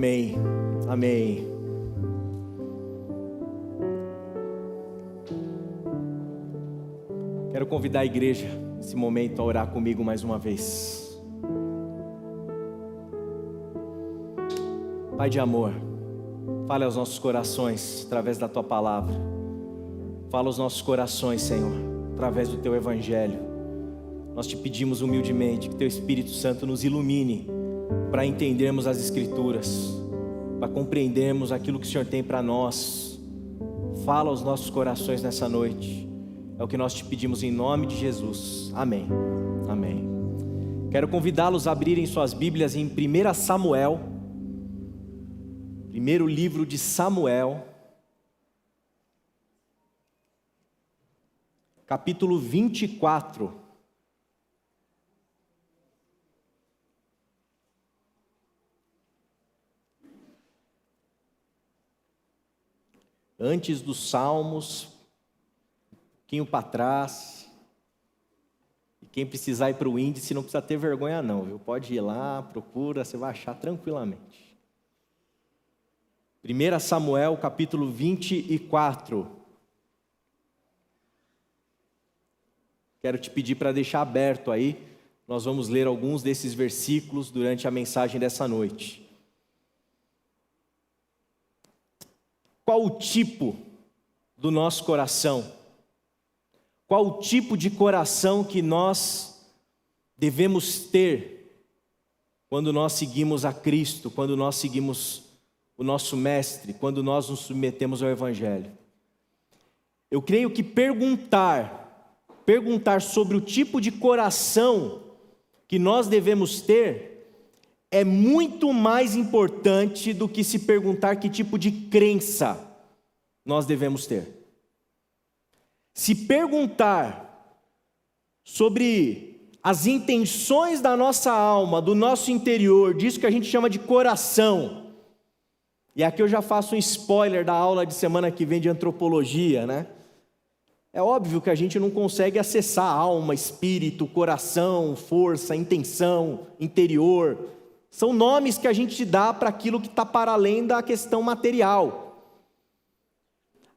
Amém, amém. Quero convidar a igreja nesse momento a orar comigo mais uma vez. Pai de amor, fale aos nossos corações através da Tua palavra. Fala aos nossos corações, Senhor, através do Teu Evangelho. Nós te pedimos humildemente que Teu Espírito Santo nos ilumine para entendermos as Escrituras, para compreendermos aquilo que o Senhor tem para nós. Fala aos nossos corações nessa noite. É o que nós te pedimos em nome de Jesus. Amém. Amém. Quero convidá-los a abrirem suas Bíblias em 1 Samuel, primeiro livro de Samuel, capítulo 24. Antes dos Salmos, um pouquinho para trás. E quem precisar ir para o índice não precisa ter vergonha não, viu? Pode ir lá, procura, você vai achar tranquilamente. 1 Samuel, capítulo 24. Quero te pedir para deixar aberto aí. Nós vamos ler alguns desses versículos durante a mensagem dessa noite. Qual o tipo do nosso coração? Qual o tipo de coração que nós devemos ter quando nós seguimos a Cristo, quando nós seguimos o nosso Mestre, quando nós nos submetemos ao Evangelho? Eu creio que perguntar sobre o tipo de coração que nós devemos ter é muito mais importante do que se perguntar que tipo de crença nós devemos ter. Se perguntar sobre as intenções da nossa alma, do nosso interior, disso que a gente chama de coração, e aqui eu já faço um spoiler da aula de semana que vem de antropologia, né? É óbvio que a gente não consegue acessar a alma, espírito, coração, força, intenção, interior. São nomes que a gente dá para aquilo que está para além da questão material.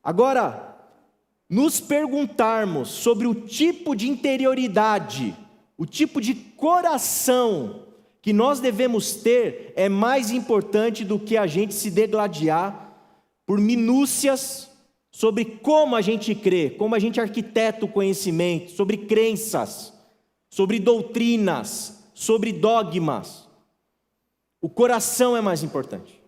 Agora, nos perguntarmos sobre o tipo de interioridade, o tipo de coração que nós devemos ter, é mais importante do que a gente se degladiar por minúcias sobre como a gente crê, como a gente arquiteta o conhecimento, sobre crenças, sobre doutrinas, sobre dogmas. O coração é mais importante.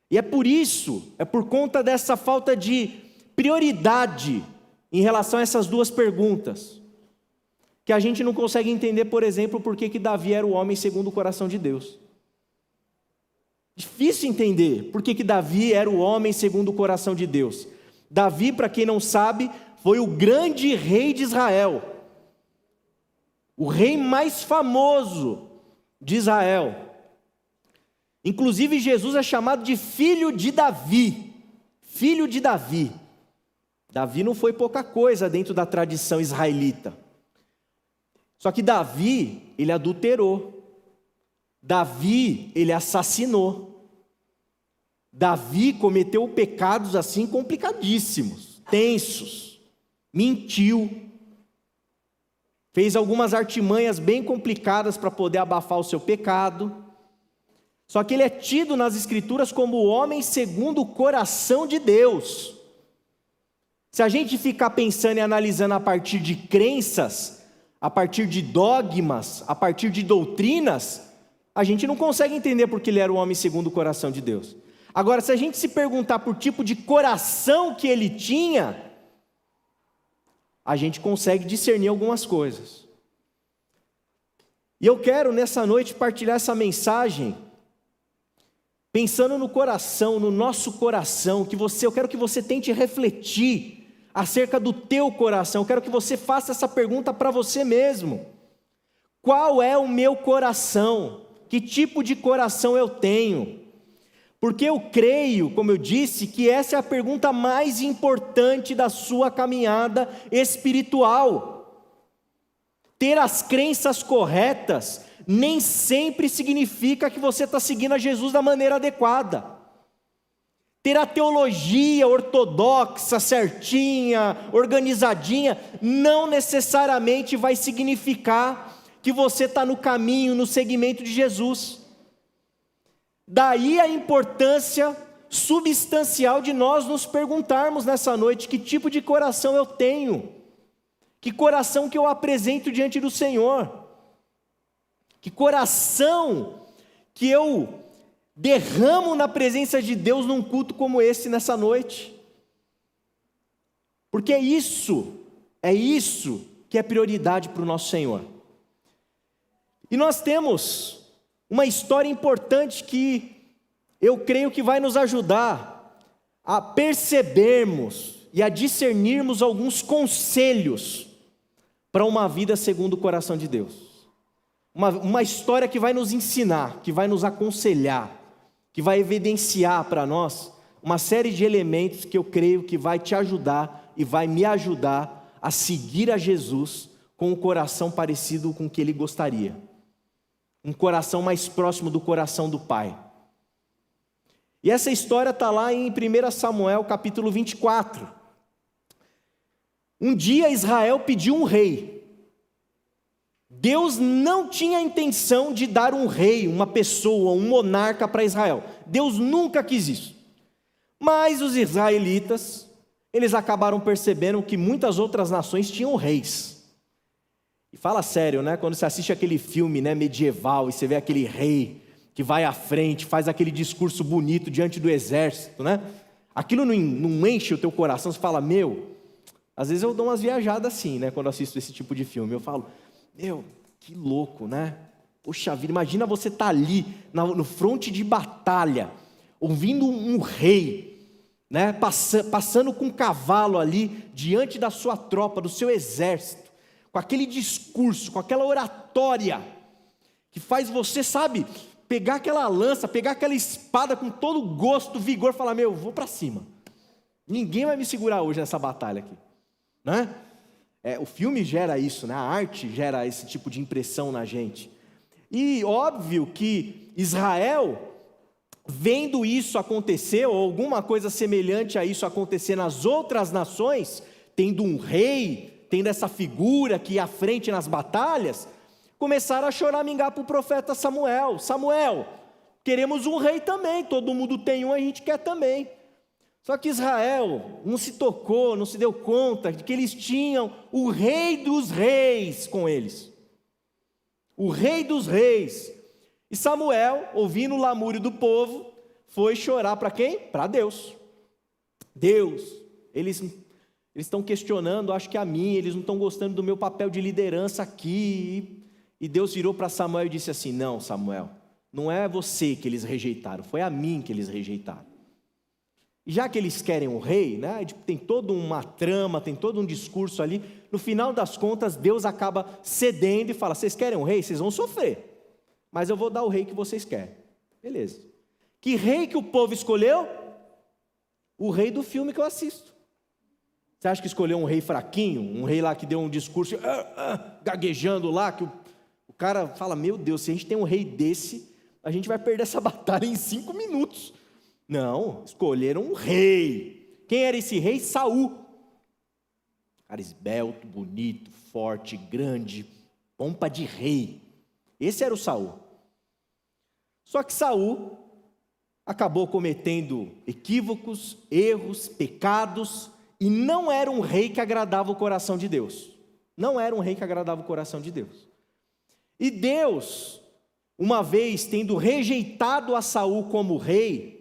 E é por isso, é por conta dessa falta de prioridade em relação a essas duas perguntas, que a gente não consegue entender, por exemplo, por que Davi era o homem segundo o coração de Deus. Difícil entender por que Davi era o homem segundo o coração de Deus. Davi, para quem não sabe, foi o grande rei de Israel, o rei mais famoso de Israel. Inclusive Jesus é chamado de filho de Davi. Filho de Davi. Davi não foi pouca coisa dentro da tradição israelita. Só que Davi, ele adulterou. Davi, ele assassinou. Davi cometeu pecados assim complicadíssimos, tensos. Mentiu. Fez algumas artimanhas bem complicadas para poder abafar o seu pecado. Só que ele é tido nas Escrituras como o homem segundo o coração de Deus. Se a gente ficar pensando e analisando a partir de crenças, a partir de dogmas, a partir de doutrinas, a gente não consegue entender porque ele era o homem segundo o coração de Deus. Agora, se a gente se perguntar por tipo de coração que ele tinha, a gente consegue discernir algumas coisas. E eu quero nessa noite partilhar essa mensagem pensando no coração, no nosso coração, eu quero que você tente refletir acerca do teu coração. Eu quero que você faça essa pergunta para você mesmo. Qual é o meu coração? Que tipo de coração eu tenho? Porque eu creio, como eu disse, que essa é a pergunta mais importante da sua caminhada espiritual. Ter as crenças corretas nem sempre significa que você está seguindo a Jesus da maneira adequada. Ter a teologia ortodoxa, certinha, organizadinha, não necessariamente vai significar que você está no caminho, no segmento de Jesus. Daí a importância substancial de nós nos perguntarmos nessa noite: que tipo de coração eu tenho? Que coração que eu apresento diante do Senhor? Que coração que eu derramo na presença de Deus num culto como esse nessa noite? Porque é isso que é prioridade para o nosso Senhor. E nós temos uma história importante que eu creio que vai nos ajudar a percebermos e a discernirmos alguns conselhos para uma vida segundo o coração de Deus. Uma história que vai nos ensinar, que vai nos aconselhar, que vai evidenciar para nós uma série de elementos que eu creio que vai te ajudar e vai me ajudar a seguir a Jesus com um coração parecido com o que Ele gostaria. Um coração mais próximo do coração do Pai. E essa história está lá em 1 Samuel capítulo 24. Um dia Israel pediu um rei. Deus não tinha a intenção de dar um rei, uma pessoa, um monarca para Israel. Deus nunca quis isso. Mas os israelitas, eles acabaram percebendo que muitas outras nações tinham reis. E fala sério, né? Quando você assiste aquele filme, né, medieval, e você vê aquele rei que vai à frente, faz aquele discurso bonito diante do exército, né? Aquilo não enche o teu coração, você fala, meu... Às vezes eu dou umas viajadas assim, né? Quando assisto esse tipo de filme, eu falo, meu, que louco, né? Poxa vida, imagina você estar ali, no fronte de batalha, ouvindo um rei, né? Passando com um cavalo ali, diante da sua tropa, do seu exército, com aquele discurso, com aquela oratória, que faz você, sabe, pegar aquela lança, pegar aquela espada com todo o gosto, vigor, falar, meu, vou para cima. Ninguém vai me segurar hoje nessa batalha aqui. Né? O filme gera isso, né? A arte gera esse tipo de impressão na gente. E óbvio que Israel, vendo isso acontecer, ou alguma coisa semelhante a isso acontecer nas outras nações, tendo um rei, tendo essa figura que ia à frente nas batalhas, começaram a choramingar para o profeta Samuel. Samuel, queremos um rei também, todo mundo tem um, a gente quer também. Só que Israel não se tocou, não se deu conta de que eles tinham o rei dos reis com eles. O rei dos reis. E Samuel, ouvindo o lamúrio do povo, foi chorar para quem? Para Deus. Deus, eles estão questionando, acho que a mim, eles não estão gostando do meu papel de liderança aqui. E Deus virou para Samuel e disse assim, não, Samuel, não é você que eles rejeitaram, foi a mim que eles rejeitaram. E já que eles querem um rei, né, tem toda uma trama, tem todo um discurso ali, no final das contas, Deus acaba cedendo e fala, vocês querem um rei? Vocês vão sofrer, mas eu vou dar o rei que vocês querem. Beleza. Que rei que o povo escolheu? O rei do filme que eu assisto. Você acha que escolheu um rei fraquinho? Um rei lá que deu um discurso gaguejando lá, que o cara fala, meu Deus, se a gente tem um rei desse, a gente vai perder essa batalha em 5 minutos. Não, escolheram um rei. Quem era esse rei? Saul. Cara esbelto, bonito, forte, grande, pompa de rei. Esse era o Saul. Só que Saul acabou cometendo equívocos, erros, pecados, e não era um rei que agradava o coração de Deus. Não era um rei que agradava o coração de Deus. E Deus, uma vez tendo rejeitado a Saul como rei,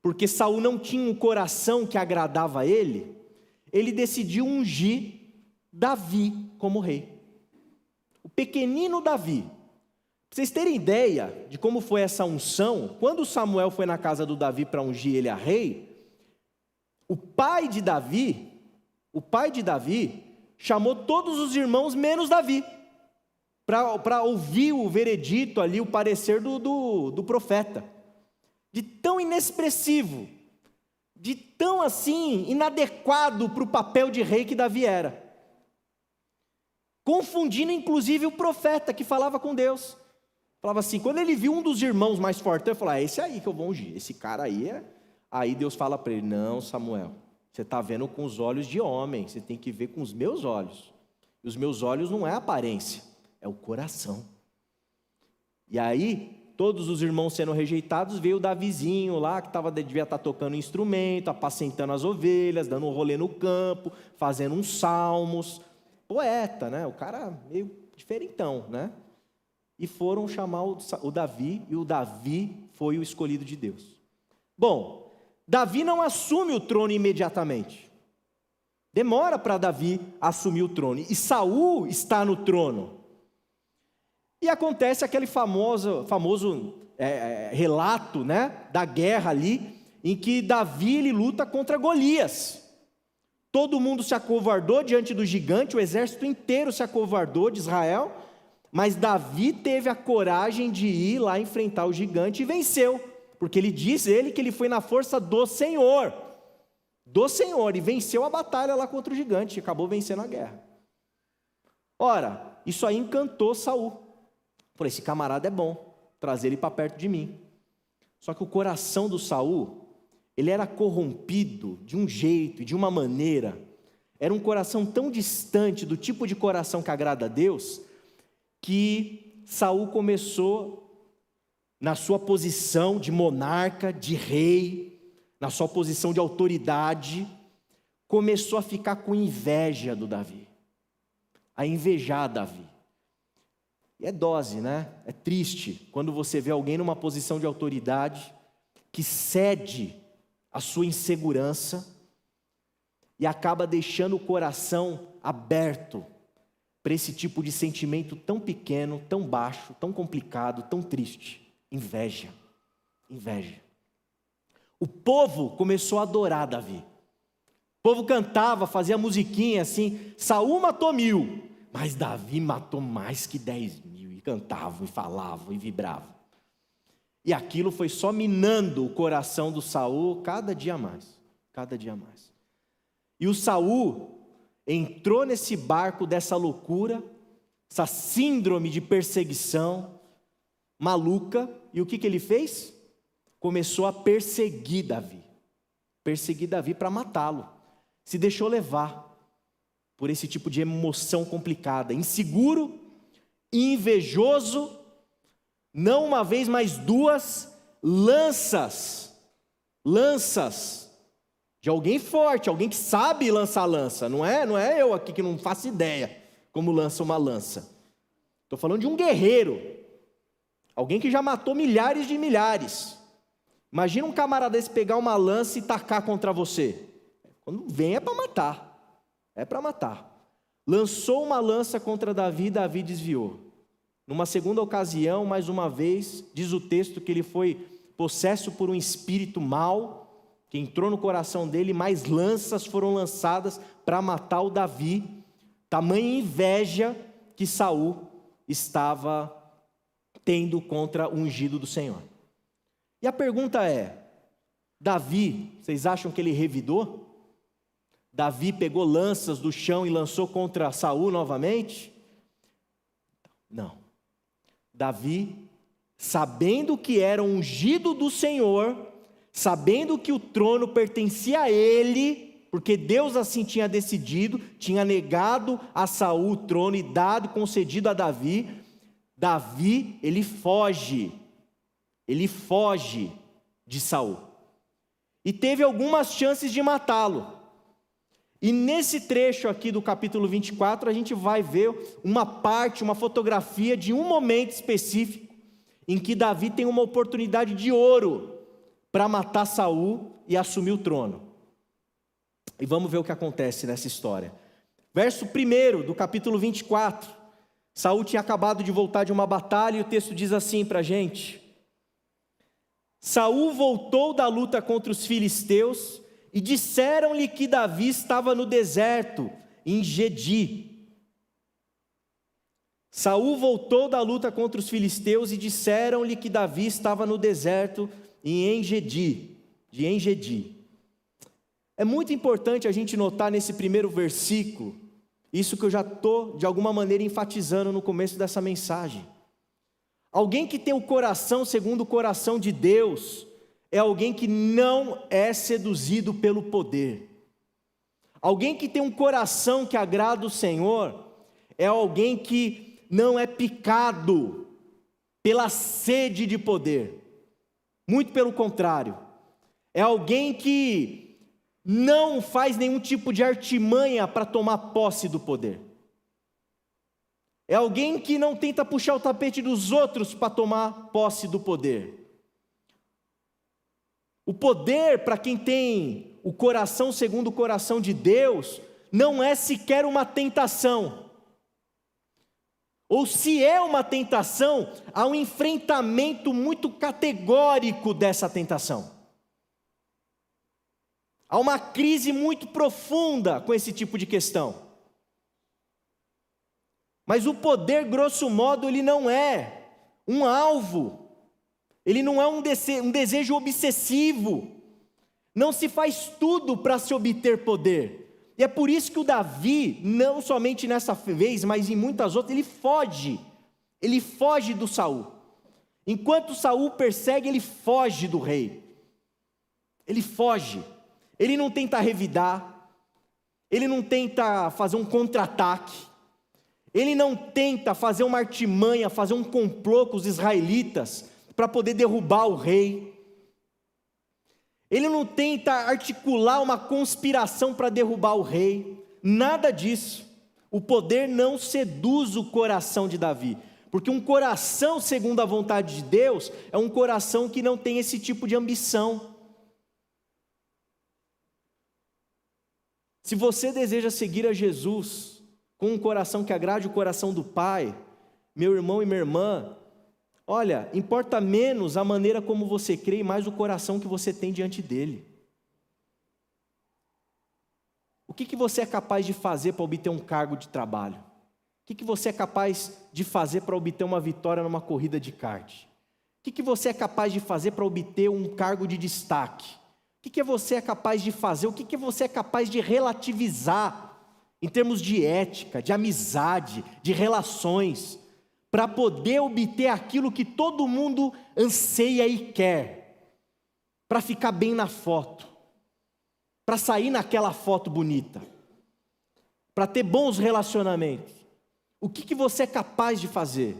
porque Saul não tinha um coração que agradava a ele decidiu ungir Davi como rei. O pequenino Davi. Para vocês terem ideia de como foi essa unção, quando Samuel foi na casa do Davi para ungir ele a rei, o pai de Davi chamou todos os irmãos menos Davi, para ouvir o veredito ali, o parecer do profeta. De tão inexpressivo, de tão assim inadequado para o papel de rei que Davi era. confundindo inclusive o profeta que falava com Deus. Falava assim, quando ele viu um dos irmãos mais fortes, ele falou, é esse aí que eu vou ungir, esse cara aí é... Aí Deus fala para ele, não, Samuel, você está vendo com os olhos de homem, você tem que ver com os meus olhos. E os meus olhos não é a aparência, é o coração. E aí, todos os irmãos sendo rejeitados, veio o Davizinho lá, que devia estar tocando instrumento, apacentando as ovelhas, dando um rolê no campo, fazendo uns salmos. Poeta, né? O cara meio diferentão, né? E foram chamar o Davi, e o Davi foi o escolhido de Deus. Bom, Davi não assume o trono imediatamente. Demora para Davi assumir o trono. E Saul está no trono. E acontece aquele famoso relato, né, da guerra ali, em que Davi ele luta contra Golias. Todo mundo se acovardou diante do gigante, o exército inteiro se acovardou de Israel, mas Davi teve a coragem de ir lá enfrentar o gigante e venceu, porque ele diz que ele foi na força do Senhor, e venceu a batalha lá contra o gigante, e acabou vencendo a guerra. Ora, isso aí encantou Saul. Por esse camarada é bom, trazer ele para perto de mim. Só que o coração do Saul, ele era corrompido de um jeito e de uma maneira, era um coração tão distante do tipo de coração que agrada a Deus, que Saul começou, na sua posição de monarca, de rei, na sua posição de autoridade, começou a ficar com inveja do Davi, a invejar Davi. E é dose, né? É triste quando você vê alguém numa posição de autoridade que cede à sua insegurança e acaba deixando o coração aberto para esse tipo de sentimento tão pequeno, tão baixo, tão complicado, tão triste. Inveja. O povo começou a adorar Davi. O povo cantava, fazia musiquinha assim, Saul matou 1000. Mas Davi matou mais que 10.000, e cantavam, e falavam, e vibravam. E aquilo foi só minando o coração do Saul cada dia mais. E o Saul entrou nesse barco dessa loucura, essa síndrome de perseguição maluca, e o que ele fez? Começou a perseguir Davi para matá-lo. Se deixou levar por esse tipo de emoção complicada, inseguro, invejoso, não uma vez, mas 2 lanças de alguém forte, alguém que sabe lançar lança, não é eu aqui que não faço ideia como lança uma lança, estou falando de um guerreiro, alguém que já matou milhares de milhares. Imagina um camarada desse pegar uma lança e tacar contra você, quando vem é para matar, lançou uma lança contra Davi, Davi desviou. Numa segunda ocasião, mais uma vez, diz o texto que ele foi possesso por um espírito mau, que entrou no coração dele, mais lanças foram lançadas para matar o Davi, tamanha inveja que Saul estava tendo contra o ungido do Senhor. E a pergunta é, Davi, vocês acham que ele revidou? Davi pegou lanças do chão e lançou contra Saul novamente? Não. Davi, sabendo que era ungido do Senhor, sabendo que o trono pertencia a ele, porque Deus assim tinha decidido, tinha negado a Saul o trono e dado, concedido a Davi, ele foge de Saul. E teve algumas chances de matá-lo. E nesse trecho aqui do capítulo 24, a gente vai ver uma fotografia de um momento específico, em que Davi tem uma oportunidade de ouro para matar Saul e assumir o trono. E vamos ver o que acontece nessa história. Verso 1 do capítulo 24, Saul tinha acabado de voltar de uma batalha, e o texto diz assim para a gente: Saul voltou da luta contra os filisteus, e disseram-lhe que Davi estava no deserto, em Engedi. Saul voltou da luta contra os filisteus e disseram-lhe que Davi estava no deserto, em Engedi. É muito importante a gente notar nesse primeiro versículo Isso que eu já estou, de alguma maneira, enfatizando no começo dessa mensagem. Alguém que tem o coração segundo o coração de Deus é alguém que não é seduzido pelo poder. Alguém que tem um coração que agrada o Senhor é alguém que não é picado pela sede de poder. Muito pelo contrário. É alguém que não faz nenhum tipo de artimanha para tomar posse do poder. É alguém que não tenta puxar o tapete dos outros para tomar posse do poder. O poder, para quem tem o coração segundo o coração de Deus, não é sequer uma tentação. Ou se é uma tentação, há um enfrentamento muito categórico dessa tentação. Há uma crise muito profunda com esse tipo de questão. Mas o poder, grosso modo, ele não é um alvo. Ele não é um desejo obsessivo. Não se faz tudo para se obter poder. E é por isso que o Davi, não somente nessa vez, mas em muitas outras, ele foge do Saul. Enquanto Saul persegue, ele foge do rei. Ele foge. Ele não tenta revidar. Ele não tenta fazer um contra-ataque. Ele não tenta fazer uma artimanha, fazer um complô com os israelitas para poder derrubar o rei. Ele não tenta articular uma conspiração para derrubar o rei. Nada disso. O poder não seduz o coração de Davi. Porque um coração segundo a vontade de Deus é um coração que não tem esse tipo de ambição. Se você deseja seguir a Jesus com um coração que agrade o coração do Pai, meu irmão e minha irmã, olha, importa menos a maneira como você crê e mais o coração que você tem diante dele. O que você é capaz de fazer para obter um cargo de trabalho? O que você é capaz de fazer para obter uma vitória numa corrida de kart? O que você é capaz de fazer para obter um cargo de destaque? O que você é capaz de fazer? O que você é capaz de relativizar em termos de ética, de amizade, de relações, para poder obter aquilo que todo mundo anseia e quer, para ficar bem na foto, para sair naquela foto bonita, para ter bons relacionamentos? O que você é capaz de fazer?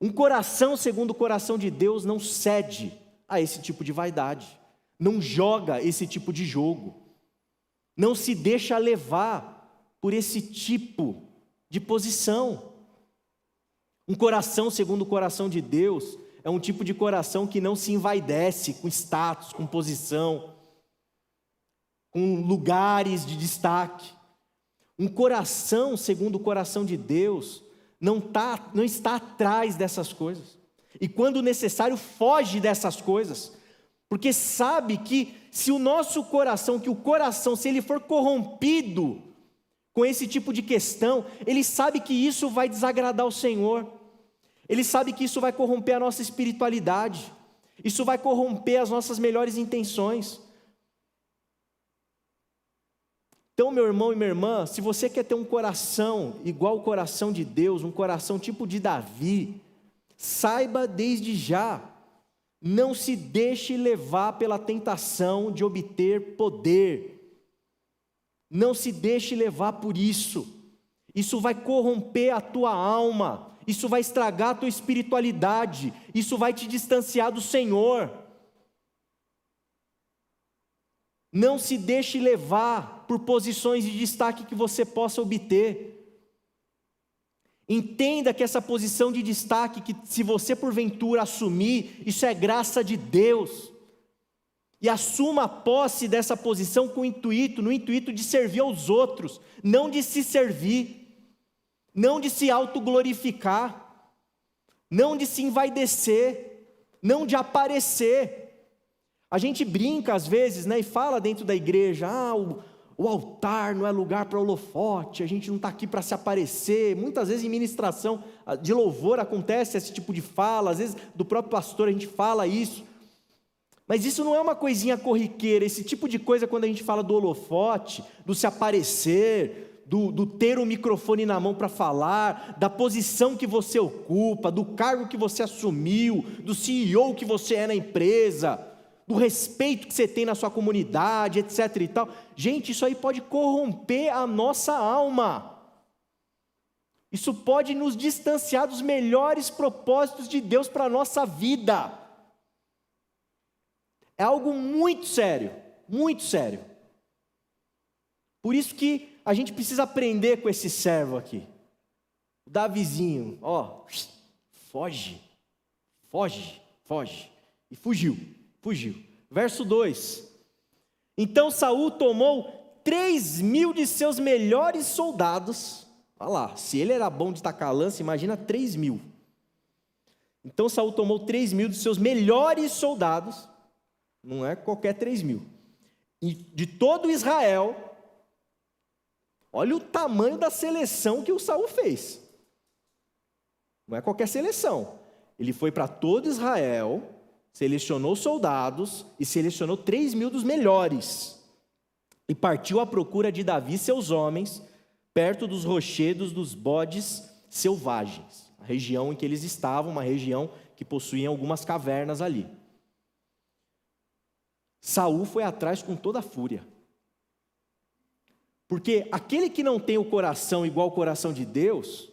Um coração segundo o coração de Deus não cede a esse tipo de vaidade, não joga esse tipo de jogo, não se deixa levar por esse tipo de posição. Um coração segundo o coração de Deus é um tipo de coração que não se envaidece com status, com posição, com lugares de destaque. Um coração segundo o coração de Deus não está atrás dessas coisas. E quando necessário, foge dessas coisas. Porque sabe que se o nosso coração, se ele for corrompido com esse tipo de questão, ele sabe que isso vai desagradar o Senhor. Ele sabe que isso vai corromper a nossa espiritualidade. Isso vai corromper as nossas melhores intenções. Então, meu irmão e minha irmã, se você quer ter um coração igual ao coração de Deus, um coração tipo de Davi, saiba desde já, não se deixe levar pela tentação de obter poder. Não se deixe levar por isso. Isso vai corromper a tua alma. Isso vai estragar a tua espiritualidade. Isso vai te distanciar do Senhor. Não se deixe levar por posições de destaque que você possa obter. Entenda que essa posição de destaque, que se você porventura assumir, isso é graça de Deus. E assuma a posse dessa posição no intuito de servir aos outros, não de se servir, não de se autoglorificar, não de se envaidecer, não de aparecer. A gente brinca às vezes, e fala dentro da igreja, o altar não é lugar para holofote, a gente não está aqui para se aparecer. Muitas vezes em ministração de louvor acontece esse tipo de fala, às vezes do próprio pastor a gente fala isso. Mas isso não é uma coisinha corriqueira, esse tipo de coisa quando a gente fala do holofote, do se aparecer, do ter o microfone na mão para falar, da posição que você ocupa, do cargo que você assumiu, do CEO que você é na empresa, do respeito que você tem na sua comunidade, etc. e tal. Gente, isso aí pode corromper a nossa alma. Isso pode nos distanciar dos melhores propósitos de Deus para a nossa vida. É algo muito sério, muito sério. Por isso que a gente precisa aprender com esse servo aqui. O Davizinho, foge. E fugiu. Verso 2. Então Saul tomou 3.000 de seus melhores soldados. Olha lá, se ele era bom de tacar lança, imagina 3.000. Então Saul tomou 3.000 dos seus melhores soldados, não é qualquer 3.000, e de todo Israel. Olha o tamanho da seleção que o Saul fez. Não é qualquer seleção. Ele foi para todo Israel, selecionou soldados e selecionou 3.000 dos melhores. E partiu à procura de Davi e seus homens, perto dos rochedos dos bodes selvagens, a região em que eles estavam, uma região que possuía algumas cavernas ali. Saul foi atrás com toda a fúria, porque aquele que não tem o coração igual ao coração de Deus,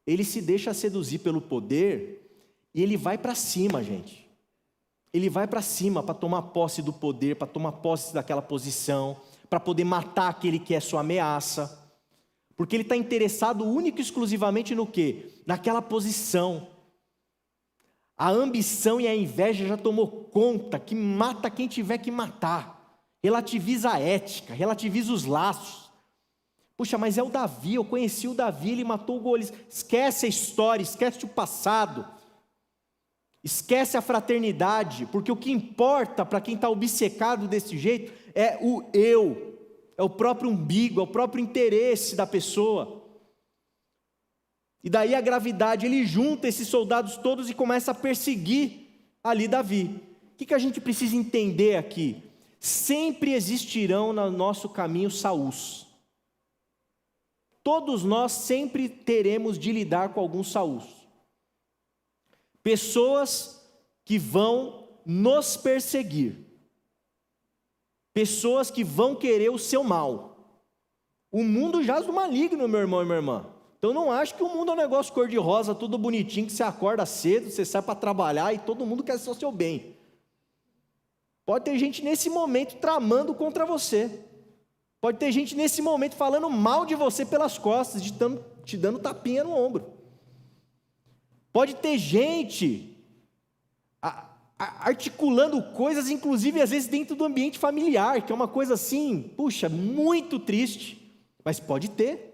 ele se deixa seduzir pelo poder e ele vai para cima, gente. Ele vai para cima para tomar posse do poder, para tomar posse daquela posição, para poder matar aquele que é sua ameaça. Porque ele está interessado único e exclusivamente no quê? Naquela posição. A ambição e a inveja já tomou conta, que mata quem tiver que matar. Relativiza a ética, relativiza os laços. Puxa, mas é o Davi, eu conheci o Davi, ele matou o Golias. Esquece a história, esquece o passado. Esquece a fraternidade, porque o que importa para quem está obcecado desse jeito é o eu. É o próprio umbigo, é o próprio interesse da pessoa. E daí a gravidade, ele junta esses soldados todos e começa a perseguir ali Davi. O que a gente precisa entender aqui? Sempre existirão no nosso caminho Saús. Todos nós sempre teremos de lidar com alguns Saús. Pessoas que vão nos perseguir. Pessoas que vão querer o seu mal. O mundo jaz do maligno, meu irmão e minha irmã. Então não acho que o mundo é um negócio cor-de-rosa, tudo bonitinho, que você acorda cedo, você sai para trabalhar e todo mundo quer só o seu bem. Pode ter gente nesse momento tramando contra você. Pode ter gente nesse momento falando mal de você pelas costas, te dando tapinha no ombro. Pode ter gente articulando coisas, inclusive às vezes dentro do ambiente familiar, que é uma coisa assim, puxa, muito triste, mas pode ter.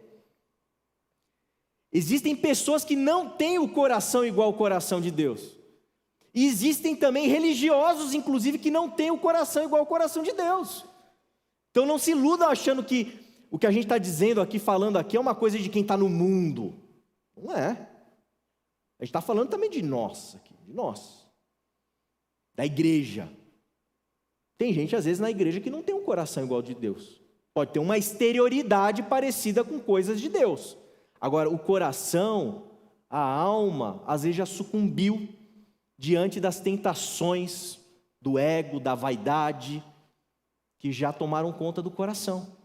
Existem pessoas que não têm o coração igual ao coração de Deus. E existem também religiosos, inclusive, que não têm o coração igual ao coração de Deus. Então não se iludam achando que o que a gente está dizendo aqui, falando aqui, é uma coisa de quem está no mundo. Não é. A gente está falando também de nós aqui, de nós. Da igreja. Tem gente, às vezes, na igreja que não tem um coração igual ao de Deus. Pode ter uma exterioridade parecida com coisas de Deus. Agora, o coração, a alma, às vezes já sucumbiu diante das tentações do ego, da vaidade, que já tomaram conta do coração.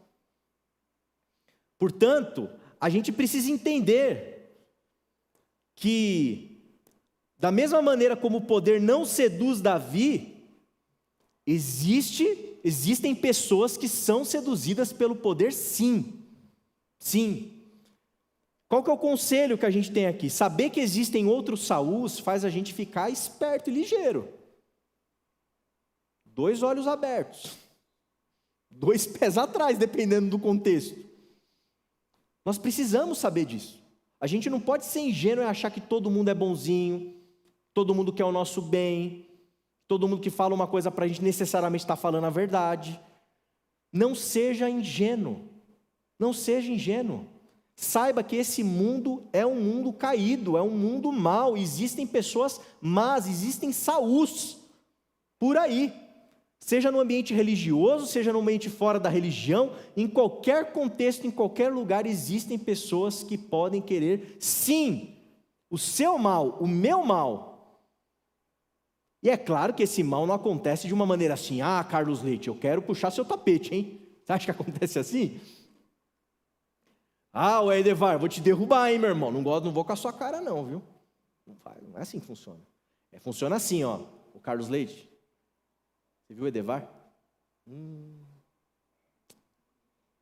Portanto, a gente precisa entender que, da mesma maneira como o poder não seduz Davi, existem pessoas que são seduzidas pelo poder, sim. Sim. Qual que é o conselho que a gente tem aqui? Saber que existem outros Saús faz a gente ficar esperto e ligeiro. 2 olhos abertos. 2 pés atrás, dependendo do contexto. Nós precisamos saber disso. A gente não pode ser ingênuo e achar que todo mundo é bonzinho, todo mundo quer o nosso bem, todo mundo que fala uma coisa para a gente necessariamente está falando a verdade. Não seja ingênuo. Não seja ingênuo. Saiba que esse mundo é um mundo caído, é um mundo mau. Existem pessoas más, existem Saús por aí. Seja no ambiente religioso, seja no ambiente fora da religião, em qualquer contexto, em qualquer lugar, existem pessoas que podem querer, sim, o seu mal, o meu mal. E é claro que esse mal não acontece de uma maneira assim, Carlos Leite, eu quero puxar seu tapete, hein? Você acha que acontece assim? O Edevar, vou te derrubar, hein, meu irmão? Não vou com a sua cara não, viu? Não é assim que funciona. Funciona assim, ó, o Carlos Leite. Você viu o Edevar? O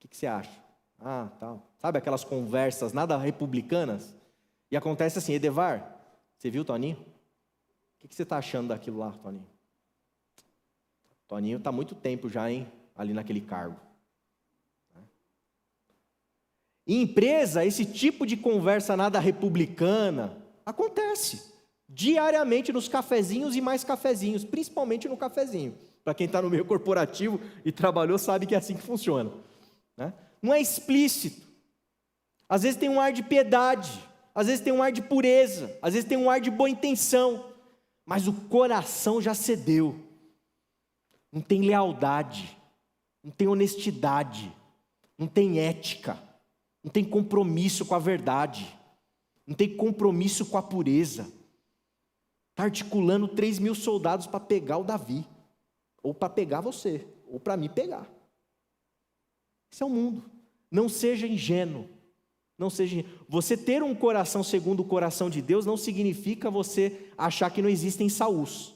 que você acha? Tal. Sabe aquelas conversas nada republicanas? E acontece assim, Edevar, você viu o Toninho? O que você está achando daquilo lá, Toninho? Toninho está há muito tempo já, hein? Ali naquele cargo. Em empresa, esse tipo de conversa nada republicana acontece diariamente nos cafezinhos e mais cafezinhos, principalmente no cafezinho. Para quem está no meio corporativo e trabalhou, sabe que é assim que funciona. Né? Não é explícito. Às vezes tem um ar de piedade, às vezes tem um ar de pureza, às vezes tem um ar de boa intenção, mas o coração já cedeu. Não tem lealdade, não tem honestidade, não tem ética, não tem compromisso com a verdade, não tem compromisso com a pureza. Está articulando 3.000 soldados para pegar o Davi, ou para pegar você, ou para me pegar. Esse é o mundo. Não seja ingênuo. Não seja ingênuo. Você ter um coração segundo o coração de Deus não significa você achar que não existem Saús.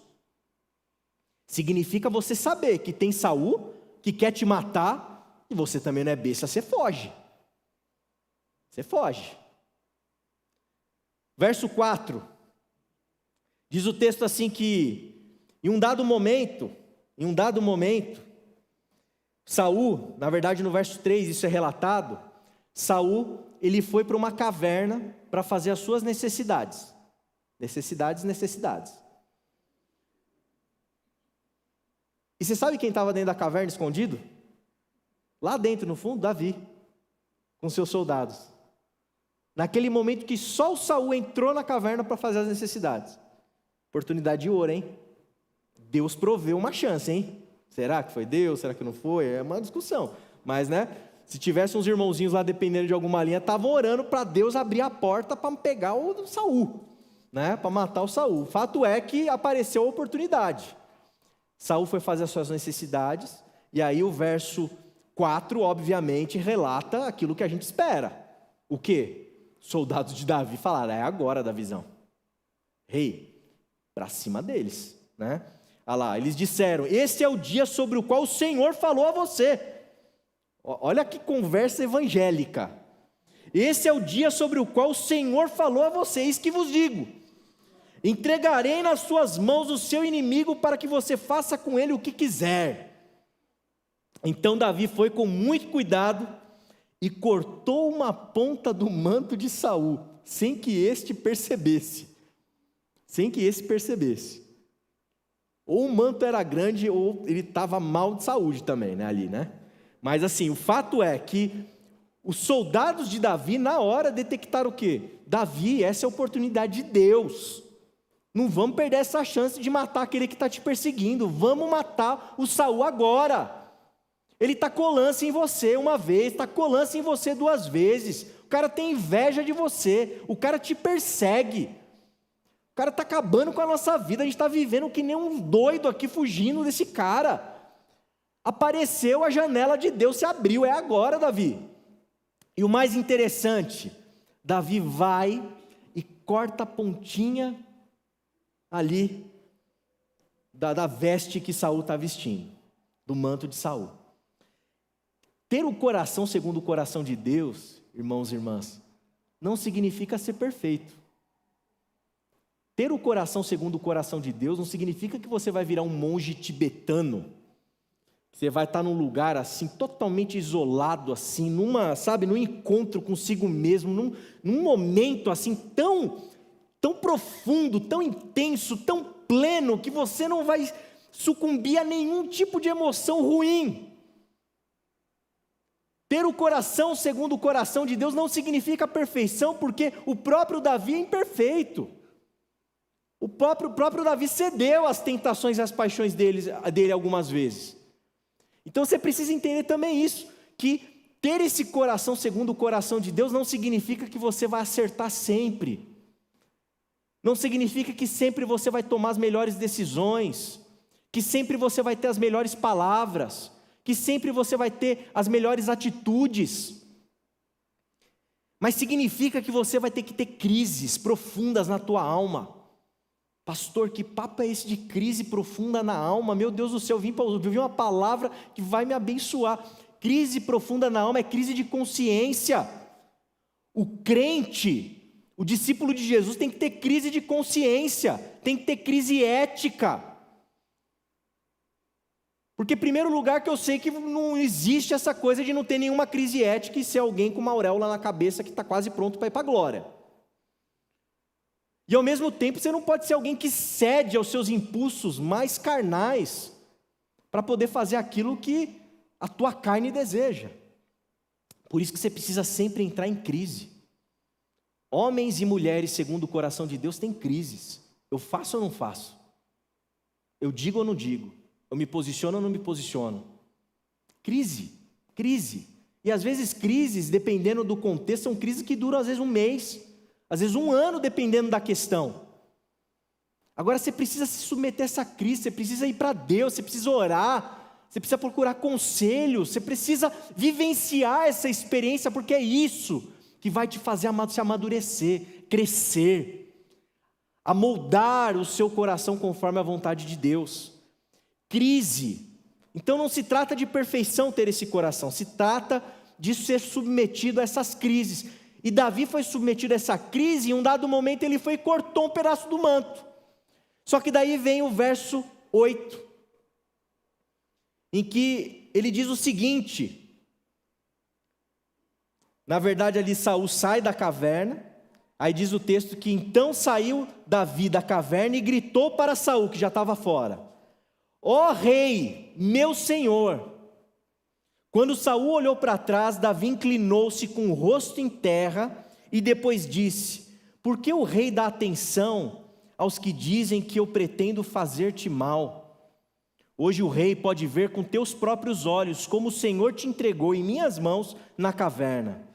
Significa você saber que tem Saul que quer te matar e você também não é besta, você foge. Você foge. Verso 4. Diz o texto assim que em um dado momento, Saul, na verdade no verso 3 isso é relatado, Saul, ele foi para uma caverna para fazer as suas necessidades. Necessidades. E você sabe quem estava dentro da caverna escondido? Lá dentro, no fundo, Davi, com seus soldados. Naquele momento que só o Saul entrou na caverna para fazer as necessidades. Oportunidade de ouro, hein? Deus proveu uma chance, hein? Será que foi Deus? Será que não foi? É uma discussão. Mas, né? Se tivesse uns irmãozinhos lá dependendo de alguma linha, estavam orando para Deus abrir a porta para pegar o Saul, né? Para matar o Saul. O fato é que apareceu a oportunidade. Saul foi fazer as suas necessidades, e aí o verso 4, obviamente, relata aquilo que a gente espera. O quê? Soldados de Davi falaram, é agora da visão. Rei, para cima deles, né? Olha lá, eles disseram, esse é o dia sobre o qual o Senhor falou a você. Olha que conversa evangélica. Esse é o dia sobre o qual o Senhor falou a vocês, que vos digo. Entregarei nas suas mãos o seu inimigo para que você faça com ele o que quiser. Então Davi foi com muito cuidado e cortou uma ponta do manto de Saul, sem que este percebesse. Ou o manto era grande, ou ele estava mal de saúde também, né, ali, né? Mas assim, o fato é que os soldados de Davi, na hora, detectaram o quê? Davi, essa é a oportunidade de Deus. Não vamos perder essa chance de matar aquele que está te perseguindo. Vamos matar o Saul agora. Ele está com lance em você uma vez, está com lance em você 2 vezes. O cara tem inveja de você, o cara te persegue. O cara está acabando com a nossa vida, a gente está vivendo que nem um doido aqui fugindo desse cara. Apareceu a janela de Deus, se abriu, é agora, Davi. E o mais interessante, Davi vai e corta a pontinha ali da veste que Saul está vestindo, do manto de Saul. Ter o coração segundo o coração de Deus, irmãos e irmãs, não significa ser perfeito. Ter o coração segundo o coração de Deus não significa que você vai virar um monge tibetano. Você vai estar num lugar assim, totalmente isolado, assim, num encontro consigo mesmo, num momento assim tão profundo, tão intenso, tão pleno, que você não vai sucumbir a nenhum tipo de emoção ruim. Ter o coração segundo o coração de Deus não significa perfeição, porque o próprio Davi é imperfeito. O próprio Davi cedeu às tentações e às paixões dele algumas vezes. Então você precisa entender também isso, que ter esse coração segundo o coração de Deus não significa que você vai acertar sempre. Não significa que sempre você vai tomar as melhores decisões, que sempre você vai ter as melhores palavras, que sempre você vai ter as melhores atitudes. Mas significa que você vai ter que ter crises profundas na tua alma. Pastor, que papo é esse de crise profunda na alma? Meu Deus do céu, eu vim ouvir uma palavra que vai me abençoar. Crise profunda na alma é crise de consciência. O crente, o discípulo de Jesus tem que ter crise de consciência, tem que ter crise ética. Porque em primeiro lugar que eu sei que não existe essa coisa de não ter nenhuma crise ética e ser alguém com uma auréola na cabeça que está quase pronto para ir para a glória. E ao mesmo tempo você não pode ser alguém que cede aos seus impulsos mais carnais para poder fazer aquilo que a tua carne deseja. Por isso que você precisa sempre entrar em crise. Homens e mulheres segundo o coração de Deus têm crises. Eu faço ou não faço? Eu digo ou não digo? Eu me posiciono ou não me posiciono? Crise. E às vezes crises, dependendo do contexto, são crises que duram às vezes um mês, às vezes um ano, dependendo da questão. Agora você precisa se submeter a essa crise, você precisa ir para Deus, você precisa orar, você precisa procurar conselho, você precisa vivenciar essa experiência, porque é isso que vai te fazer se amadurecer, crescer, a moldar o seu coração conforme a vontade de Deus. Crise. Então não se trata de perfeição ter esse coração, se trata de ser submetido a essas crises. E Davi foi submetido a essa crise, e em um dado momento ele foi e cortou um pedaço do manto. Só que daí vem o verso 8, em que ele diz o seguinte, na verdade ali Saul sai da caverna, aí diz o texto que então saiu Davi da caverna e gritou para Saul, que já estava fora: ó rei, meu senhor. Quando Saul olhou para trás, Davi inclinou-se com o rosto em terra e depois disse: por que o rei dá atenção aos que dizem que eu pretendo fazer-te mal? Hoje o rei pode ver com teus próprios olhos como o Senhor te entregou em minhas mãos na caverna.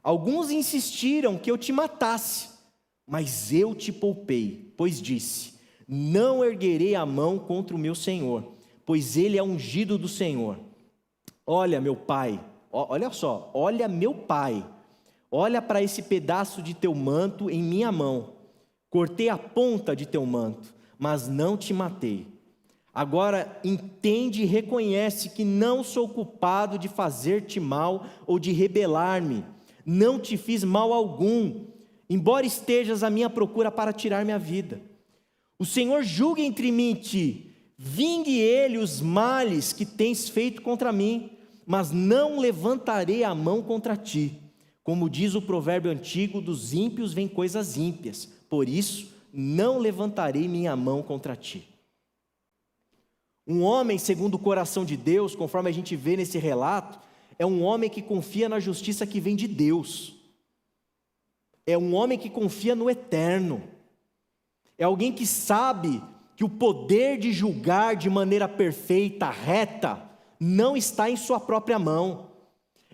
Alguns insistiram que eu te matasse, mas eu te poupei, pois disse: não erguerei a mão contra o meu senhor, pois ele é ungido do Senhor. Olha, meu pai, olha só, olha meu pai, olha para esse pedaço de teu manto em minha mão. Cortei a ponta de teu manto, mas não te matei. Agora entende e reconhece que não sou culpado de fazer-te mal ou de rebelar-me. Não te fiz mal algum, embora estejas à minha procura para tirar minha vida. O Senhor julgue entre mim e ti, vingue ele os males que tens feito contra mim, mas não levantarei a mão contra ti. Como diz o provérbio antigo, dos ímpios vêm coisas ímpias, por isso não levantarei minha mão contra ti. Um homem segundo o coração de Deus, conforme a gente vê nesse relato, é um homem que confia na justiça que vem de Deus. É um homem que confia no eterno. É alguém que sabe que o poder de julgar de maneira perfeita, reta, não está em sua própria mão.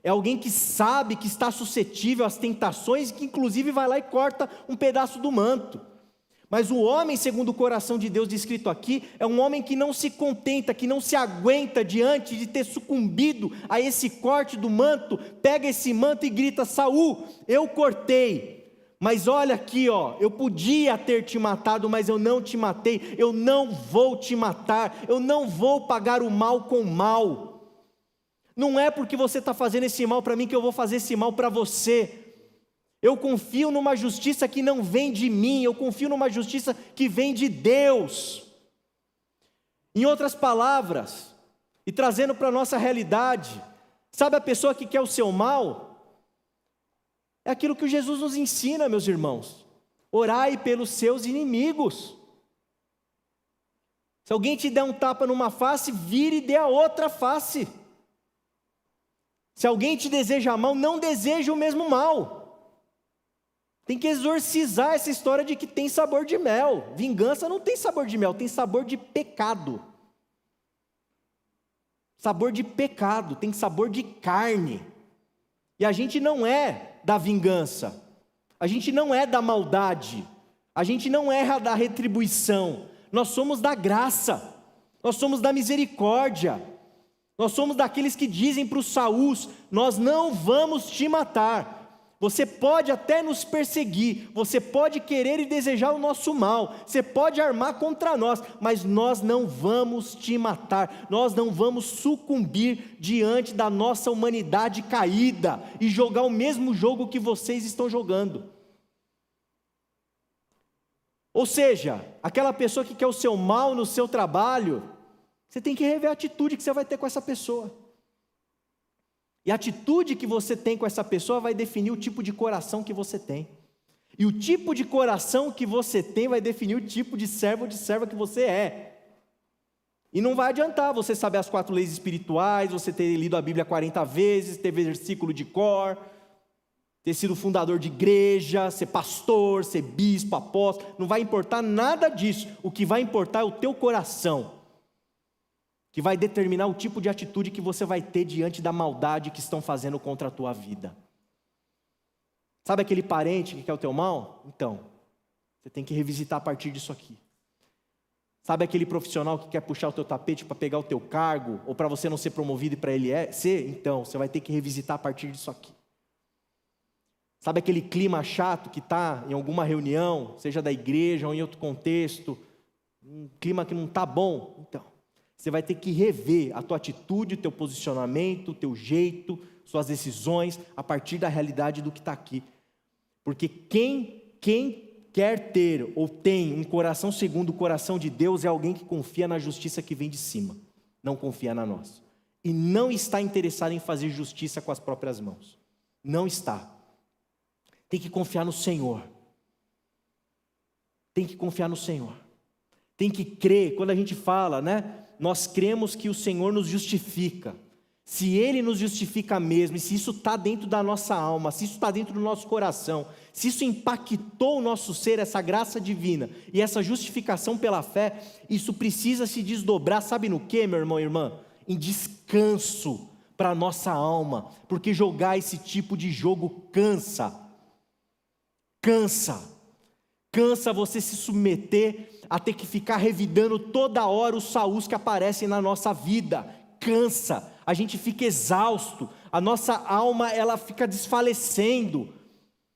É alguém que sabe que está suscetível às tentações e que inclusive vai lá e corta um pedaço do manto. Mas o homem segundo o coração de Deus descrito aqui é um homem que não se contenta, que não se aguenta diante de ter sucumbido a esse corte do manto, pega esse manto e grita: Saul, eu cortei. Mas olha aqui, ó, eu podia ter te matado, mas eu não te matei, eu não vou te matar, eu não vou pagar o mal com o mal. Não é porque você está fazendo esse mal para mim que eu vou fazer esse mal para você. Eu confio numa justiça que não vem de mim, eu confio numa justiça que vem de Deus. Em outras palavras, e trazendo para a nossa realidade, sabe a pessoa que quer o seu mal? É aquilo que Jesus nos ensina, meus irmãos: orai pelos seus inimigos. Se alguém te der um tapa numa face, vire e dê a outra face. Se alguém te deseja mal, não deseje o mesmo mal. Tem que exorcizar essa história de que tem sabor de mel. Vingança não tem sabor de mel, tem sabor de pecado. Sabor de pecado, tem sabor de carne. E a gente não é da vingança, a gente não é da maldade, a gente não é da retribuição. Nós somos da graça, nós somos da misericórdia. Nós somos daqueles que dizem para os Saús: nós não vamos te matar. Você pode até nos perseguir, você pode querer e desejar o nosso mal, você pode armar contra nós, mas nós não vamos te matar, nós não vamos sucumbir diante da nossa humanidade caída e jogar o mesmo jogo que vocês estão jogando. Ou seja, aquela pessoa que quer o seu mal no seu trabalho, você tem que rever a atitude que você vai ter com essa pessoa. E a atitude que você tem com essa pessoa vai definir o tipo de coração que você tem. E o tipo de coração que você tem vai definir o tipo de servo ou de serva que você é. E não vai adiantar você saber as 4 leis espirituais, você ter lido a Bíblia 40 vezes, ter versículo de cor, ter sido fundador de igreja, ser pastor, ser bispo, apóstolo. Não vai importar nada disso. O que vai importar é o teu coração, que vai determinar o tipo de atitude que você vai ter diante da maldade que estão fazendo contra a tua vida. Sabe aquele parente que quer o teu mal? Então, você tem que revisitar a partir disso aqui. Sabe aquele profissional que quer puxar o teu tapete para pegar o teu cargo, ou para você não ser promovido e para ele ser? Então, você vai ter que revisitar a partir disso aqui. Sabe aquele clima chato que está em alguma reunião, seja da igreja ou em outro contexto, um clima que não está bom? Então, você vai ter que rever a tua atitude, o teu posicionamento, o teu jeito, suas decisões, a partir da realidade do que está aqui. Porque quem quer ter ou tem um coração segundo o coração de Deus é alguém que confia na justiça que vem de cima, não confia na nossa. E não está interessado em fazer justiça com as próprias mãos. Não está. Tem que confiar no Senhor. Tem que confiar no Senhor. Tem que crer, quando a gente fala, né? Nós cremos que o Senhor nos justifica. Se Ele nos justifica mesmo, e se isso está dentro da nossa alma, se isso está dentro do nosso coração, se isso impactou o nosso ser, essa graça divina, e essa justificação pela fé, isso precisa se desdobrar, sabe no que, meu irmão e irmã? Em descanso para a nossa alma, porque jogar esse tipo de jogo cansa. Cansa você se submeter a ter que ficar revidando toda hora os Saús que aparecem na nossa vida. Cansa, a gente fica exausto, a nossa alma ela fica desfalecendo,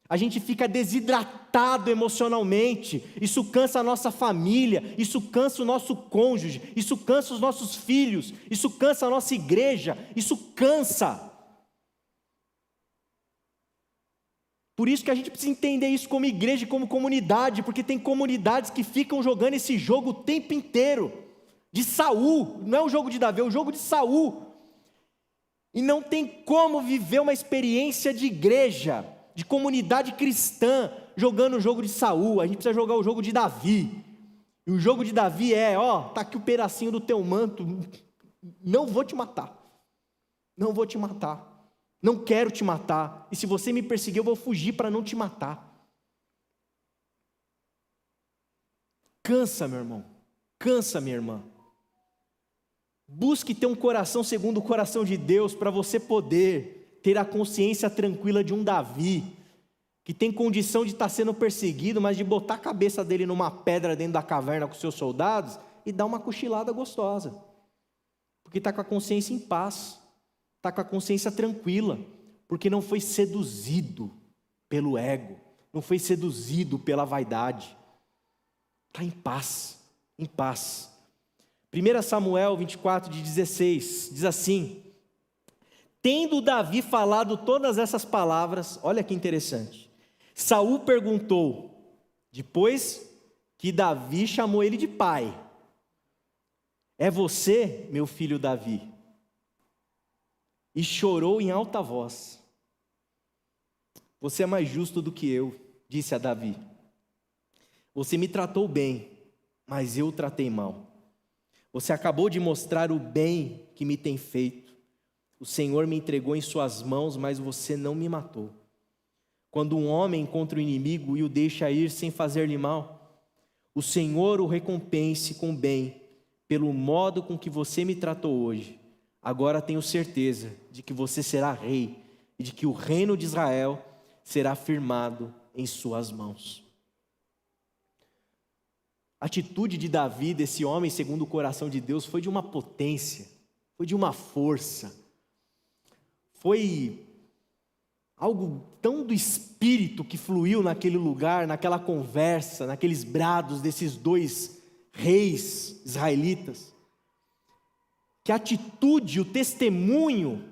a gente fica desidratado emocionalmente. Isso cansa a nossa família, isso cansa o nosso cônjuge, isso cansa os nossos filhos, isso cansa a nossa igreja, isso cansa. Por isso que a gente precisa entender isso como igreja e como comunidade, porque tem comunidades que ficam jogando esse jogo o tempo inteiro, de Saul, não é o jogo de Davi, é o jogo de Saul, e não tem como viver uma experiência de igreja, de comunidade cristã, jogando o jogo de Saul. A gente precisa jogar o jogo de Davi, e o jogo de Davi é, tá aqui o pedacinho do teu manto, não vou te matar, não quero te matar, e se você me perseguir eu vou fugir para não te matar. Cansa, meu irmão, cansa, minha irmã. Busque ter um coração segundo o coração de Deus, para você poder ter a consciência tranquila de um Davi, que tem condição de estar sendo perseguido, mas de botar a cabeça dele numa pedra dentro da caverna com seus soldados, e dar uma cochilada gostosa, porque está com a consciência em paz, está com a consciência tranquila, porque não foi seduzido pelo ego, não foi seduzido pela vaidade, está em paz, em paz. 1 Samuel 24:16, diz assim: tendo Davi falado todas essas palavras, olha que interessante, Saul perguntou, depois que Davi chamou ele de pai: é você, meu filho Davi? E chorou em alta voz. Você é mais justo do que eu, disse a Davi. Você me tratou bem, mas eu o tratei mal. Você acabou de mostrar o bem que me tem feito. O Senhor me entregou em suas mãos, mas você não me matou. quando um homem encontra o inimigo e o deixa ir sem fazer-lhe mal. O Senhor o recompense com bem, pelo modo com que você me tratou hoje. Agora tenho certeza de que você será rei e de que o reino de Israel será firmado em suas mãos. A atitude de Davi, desse homem segundo o coração de Deus, foi de uma potência, foi de uma força, foi algo tão do espírito que fluiu naquele lugar, naquela conversa, naqueles brados desses dois reis israelitas, que a atitude, o testemunho,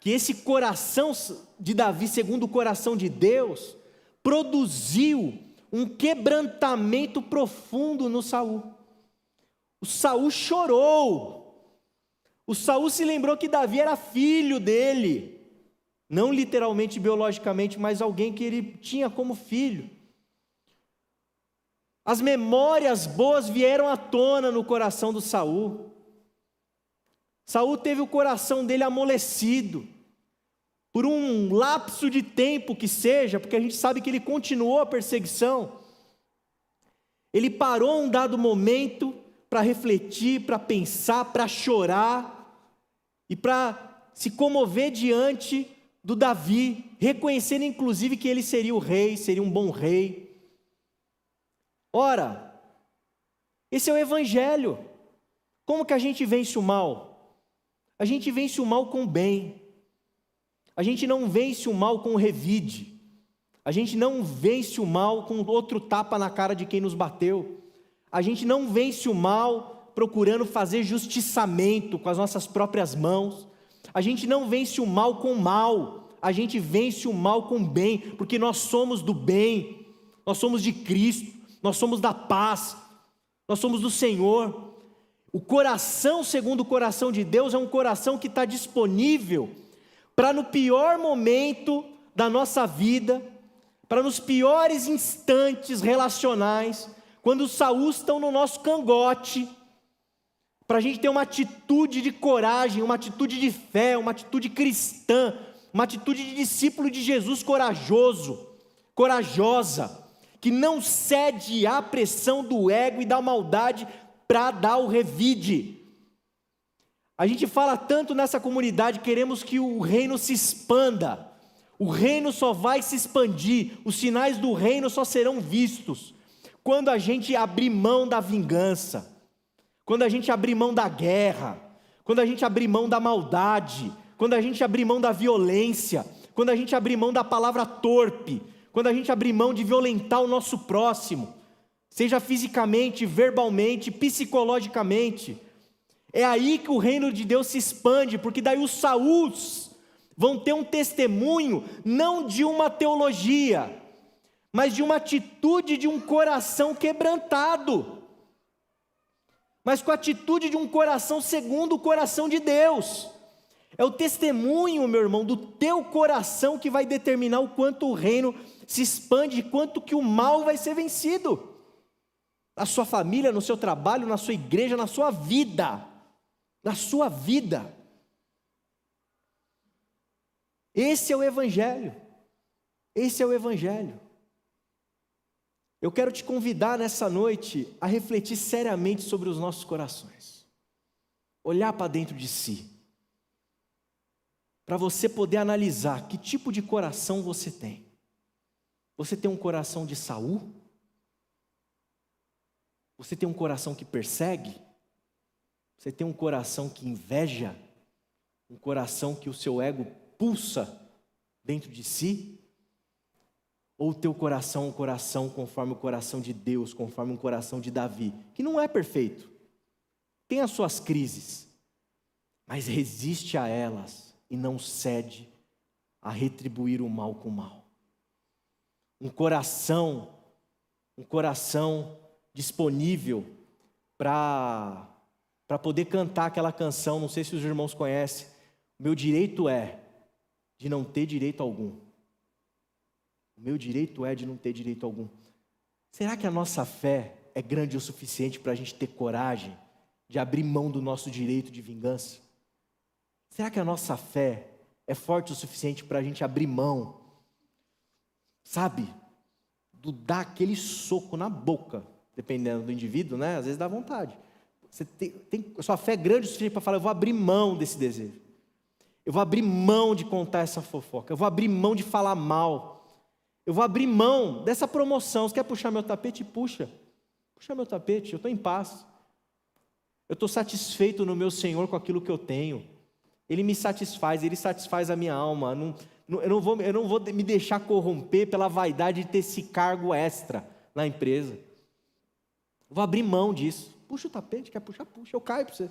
que esse coração de Davi, segundo o coração de Deus, produziu um quebrantamento profundo no Saul. O Saul chorou. O Saul se lembrou que Davi era filho dele. Não literalmente, biologicamente, mas alguém que ele tinha como filho. As memórias boas vieram à tona no coração do Saul. Saul teve o coração dele amolecido. Por um lapso de tempo que seja, porque a gente sabe que ele continuou a perseguição. Ele parou um dado momento para refletir, para pensar, para chorar e para se comover diante do Davi, reconhecendo inclusive que ele seria o rei, seria um bom rei. Ora, esse é o evangelho. Como que a gente vence o mal? A gente vence o mal com o bem. A gente não vence o mal com o revide. A gente não vence o mal com outro tapa na cara de quem nos bateu. A gente não vence o mal procurando fazer justiçamento com as nossas próprias mãos. A gente não vence o mal com o mal. A gente vence o mal com o bem, porque nós somos do bem. Nós somos de Cristo. Nós somos da paz. Nós somos do Senhor. O coração, segundo o coração de Deus, é um coração que está disponível para no pior momento da nossa vida, para nos piores instantes relacionais, quando os Saúls estão no nosso cangote, para a gente ter uma atitude de coragem, uma atitude de fé, uma atitude cristã, uma atitude de discípulo de Jesus corajoso, corajosa, que não cede à pressão do ego e da maldade para dar o revide. A gente fala tanto nessa comunidade, queremos que o reino se expanda. O reino só vai se expandir, os sinais do reino só serão vistos quando a gente abrir mão da vingança, quando a gente abrir mão da guerra, quando a gente abrir mão da maldade, quando a gente abrir mão da violência, quando a gente abrir mão da palavra torpe, quando a gente abrir mão de violentar o nosso próximo, seja fisicamente, verbalmente, psicologicamente. É aí que o reino de Deus se expande, porque daí os Saúls vão ter um testemunho, não de uma teologia, mas de uma atitude de um coração quebrantado, mas com a atitude de um coração segundo o coração de Deus. É o testemunho, meu irmão, do teu coração que vai determinar o quanto o reino se expande, quanto que o mal vai ser vencido, na sua família, no seu trabalho, na sua igreja, na sua vida. Na sua vida. Esse é o evangelho. Esse é o evangelho. Eu quero te convidar nessa noite a refletir seriamente sobre os nossos corações. Olhar para dentro de si. Para você poder analisar que tipo de coração você tem. Você tem um coração de Saul? Você tem um coração que persegue? Você tem um coração que inveja? Um coração que o seu ego pulsa dentro de si? Ou o teu coração é um coração conforme o coração de Deus, conforme um coração de Davi, que não é perfeito, tem as suas crises, mas resiste a elas e não cede a retribuir o mal com o mal. Um coração disponível para poder cantar aquela canção, não sei se os irmãos conhecem, meu direito é de não ter direito algum. O meu direito é de não ter direito algum. Será que a nossa fé é grande o suficiente para a gente ter coragem de abrir mão do nosso direito de vingança? Será que a nossa fé é forte o suficiente para a gente abrir mão sabe? Do dar aquele soco na boca, dependendo do indivíduo, né? Às vezes dá vontade. Você tem sua fé é grande o suficiente para falar, eu vou abrir mão desse desejo. Eu vou abrir mão de contar essa fofoca. Eu vou abrir mão de falar mal. Eu vou abrir mão dessa promoção. Você quer puxar meu tapete? Puxa. Puxa meu tapete, eu estou em paz. Eu estou satisfeito no meu Senhor com aquilo que eu tenho. Ele me satisfaz, Ele satisfaz a minha alma. Eu não vou me deixar corromper pela vaidade de ter esse cargo extra na empresa. Eu vou abrir mão disso. Puxa o tapete, quer puxar? Puxa, eu caio para você.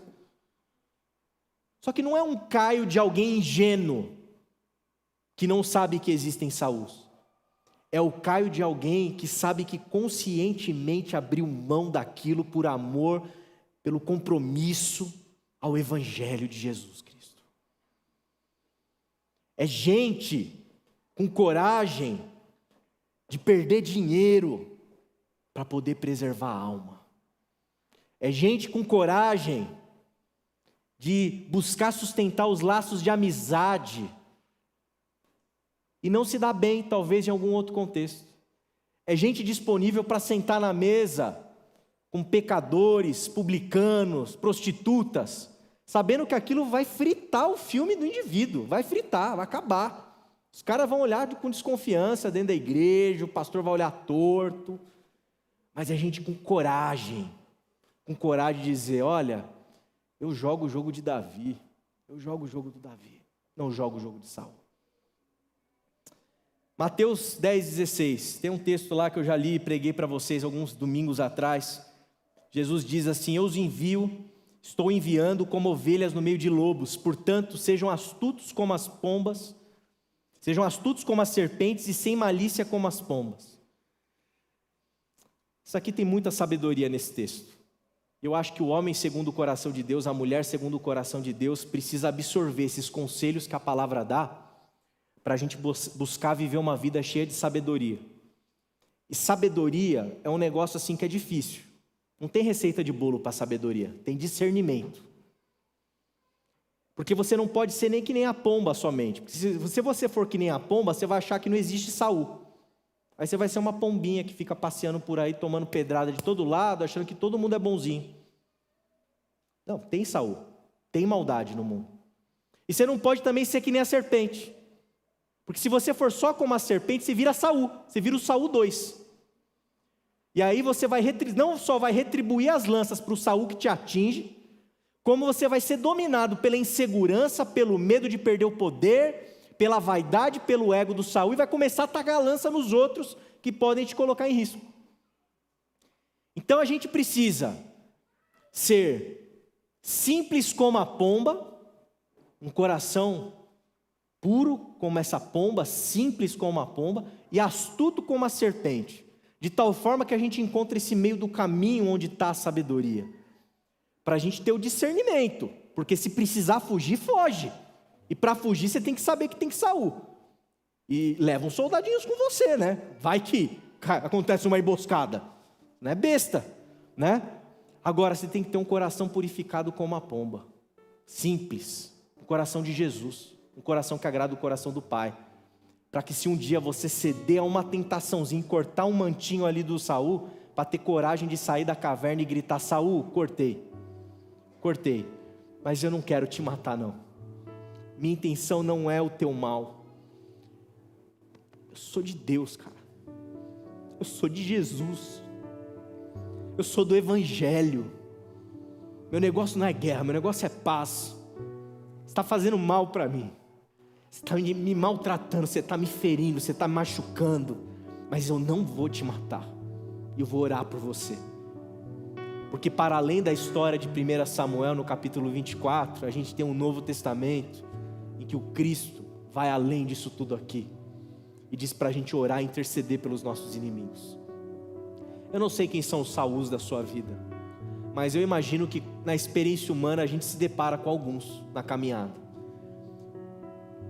Só que não é um caio de alguém ingênuo, que não sabe que existem saús. É o caio de alguém que sabe que conscientemente abriu mão daquilo por amor, pelo compromisso ao Evangelho de Jesus Cristo. É gente com coragem de perder dinheiro para poder preservar a alma. É gente com coragem de buscar sustentar os laços de amizade e não se dá bem, talvez, em algum outro contexto. É gente disponível para sentar na mesa com pecadores, publicanos, prostitutas, sabendo que aquilo vai fritar o filme do indivíduo, vai fritar, vai acabar. Os caras vão olhar com desconfiança dentro da igreja, o pastor vai olhar torto, mas é gente com coragem de dizer, olha, eu jogo o jogo de Davi, eu jogo o jogo do Davi, não jogo o jogo de Saul. Mateus 10,16, tem um texto lá que eu já li e preguei para vocês alguns domingos atrás. Jesus diz assim, eu os envio, estou enviando como ovelhas no meio de lobos, portanto sejam astutos como as pombas, sejam astutos como as serpentes e sem malícia como as pombas. Isso aqui tem muita sabedoria nesse texto. Eu acho que o homem segundo o coração de Deus, a mulher segundo o coração de Deus, precisa absorver esses conselhos que a palavra dá, para a gente buscar viver uma vida cheia de sabedoria. E sabedoria é um negócio assim que é difícil. Não tem receita de bolo para sabedoria, tem discernimento. Porque você não pode ser nem que nem a pomba somente. Porque se você for que nem a pomba, você vai achar que não existe Saul. Aí você vai ser uma pombinha que fica passeando por aí, tomando pedrada de todo lado, achando que todo mundo é bonzinho. Não, tem Saul, tem maldade no mundo. E você não pode também ser que nem a serpente. Porque se você for só como a serpente, você vira Saul, você vira o Saul 2. E aí você vai não só vai retribuir as lanças para o Saul que te atinge, como você vai ser dominado pela insegurança, pelo medo de perder o poder, pela vaidade, pelo ego do Saul, e vai começar a tacar a lança nos outros que podem te colocar em risco. Então a gente precisa ser simples como a pomba, um coração puro como essa pomba, simples como a pomba, e astuto como a serpente, de tal forma que a gente encontra esse meio do caminho onde está a sabedoria, para a gente ter o discernimento, porque se precisar fugir, foge. E para fugir você tem que saber que tem que Saul. E leva uns soldadinhos com você, né? Vai que acontece uma emboscada. Não é besta, né? Agora você tem que ter um coração purificado como a pomba. Simples. O coração de Jesus. Um coração que agrada o coração do Pai. Para que se um dia você ceder a uma tentaçãozinha, cortar um mantinho ali do Saul, para ter coragem de sair da caverna e gritar, Saul, cortei. Mas eu não quero te matar não. Minha intenção não é o teu mal. Eu sou de Deus, cara. Eu sou de Jesus. Eu sou do Evangelho. Meu negócio não é guerra, meu negócio é paz. Você está fazendo mal para mim. Você está me maltratando, você está me ferindo, você está me machucando. Mas eu não vou te matar. Eu vou orar por você. Porque para além da história de 1 Samuel, no capítulo 24, a gente tem um Novo Testamento, em que o Cristo vai além disso tudo aqui, e diz para a gente orar e interceder pelos nossos inimigos. Eu não sei quem são os Sauls da sua vida, mas eu imagino que na experiência humana a gente se depara com alguns na caminhada.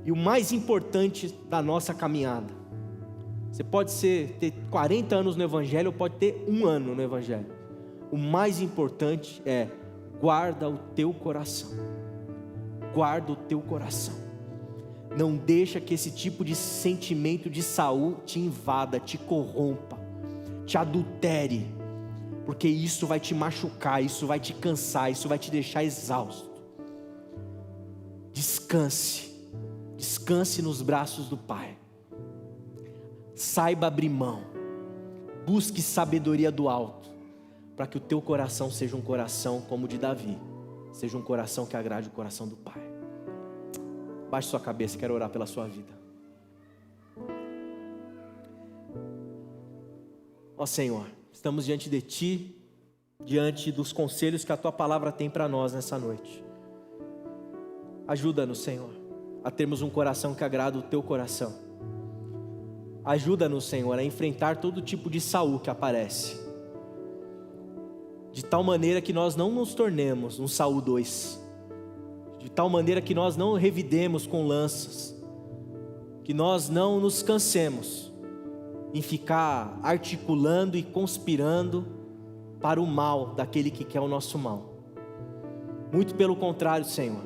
E o mais importante da nossa caminhada, você pode ter 40 anos no Evangelho ou pode ter 1 ano no Evangelho. O mais importante é guarda o teu coração. Guarda o teu coração. Não deixa que esse tipo de sentimento de Saul te invada, te corrompa, te adultere, porque isso vai te machucar, isso vai te cansar, isso vai te deixar exausto. Descanse, descanse nos braços do Pai. Saiba abrir mão, busque sabedoria do alto, para que o teu coração seja um coração como o de Davi, seja um coração que agrade o coração do Pai. Baixe sua cabeça, quero orar pela sua vida. Ó Senhor, estamos diante de Ti, diante dos conselhos que a Tua palavra tem para nós nessa noite. Ajuda-nos, Senhor, a termos um coração que agrada o Teu coração. Ajuda-nos, Senhor, a enfrentar todo tipo de Saul que aparece, de tal maneira que nós não nos tornemos um Saul 2, de tal maneira que nós não revidemos com lanças, que nós não nos cansemos em ficar articulando e conspirando para o mal daquele que quer o nosso mal. Muito pelo contrário, Senhor,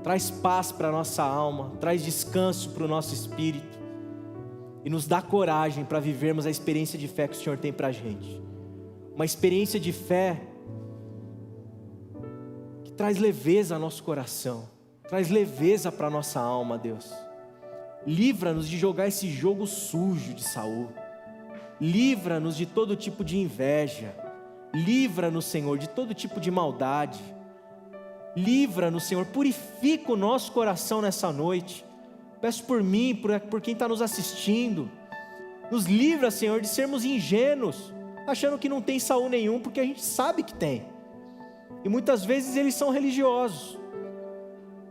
traz paz para a nossa alma, traz descanso para o nosso espírito, e nos dá coragem para vivermos a experiência de fé que o Senhor tem para a gente. Uma experiência de fé que traz leveza ao nosso coração, traz leveza para a nossa alma, Deus. Livra-nos de jogar esse jogo sujo de Saul. Livra-nos de todo tipo de inveja. Livra-nos, Senhor, de todo tipo de maldade. Livra-nos, Senhor, purifica o nosso coração nessa noite. Peço por mim, por quem está nos assistindo. Nos livra, Senhor, de sermos ingênuos, achando que não tem Saul nenhum, porque a gente sabe que tem. E muitas vezes eles são religiosos.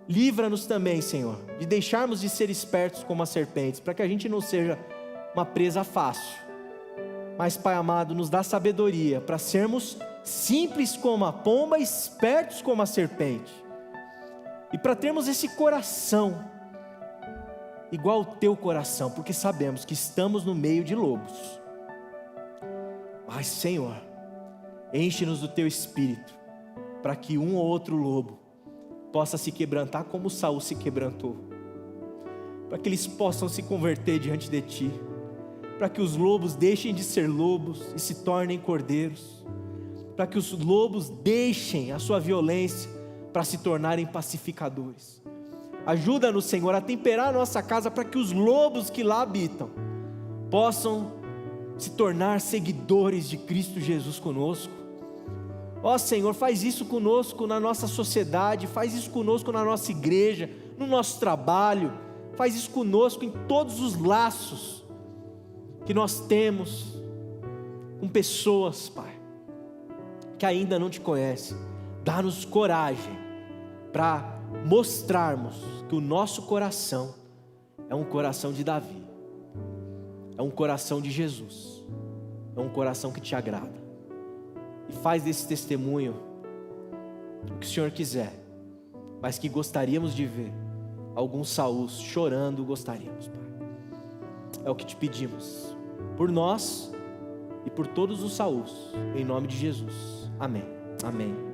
Livra-nos também, Senhor, de deixarmos de ser espertos como as serpentes, para que a gente não seja uma presa fácil. Mas, Pai amado, nos dá sabedoria para sermos simples como a pomba, espertos como a serpente. E para termos esse coração igual ao Teu coração, porque sabemos que estamos no meio de lobos. Mas, Senhor, enche-nos do Teu Espírito, para que um ou outro lobo possa se quebrantar como Saul se quebrantou, para que eles possam se converter diante de Ti, para que os lobos deixem de ser lobos e se tornem cordeiros, para que os lobos deixem a sua violência para se tornarem pacificadores. Ajuda-nos, Senhor, a temperar a nossa casa, para que os lobos que lá habitam possam se tornar seguidores de Cristo Jesus conosco. Ó Senhor, faz isso conosco na nossa sociedade, faz isso conosco na nossa igreja, no nosso trabalho, faz isso conosco em todos os laços que nós temos com pessoas, Pai, que ainda não Te conhecem. Dá-nos coragem para mostrarmos que o nosso coração é um coração de Davi, é um coração de Jesus, é um coração que Te agrada. E faz desse testemunho o que o Senhor quiser, mas que gostaríamos de ver alguns Saúls chorando, gostaríamos, Pai. É o que Te pedimos, por nós e por todos os Saúls, em nome de Jesus. Amém. Amém.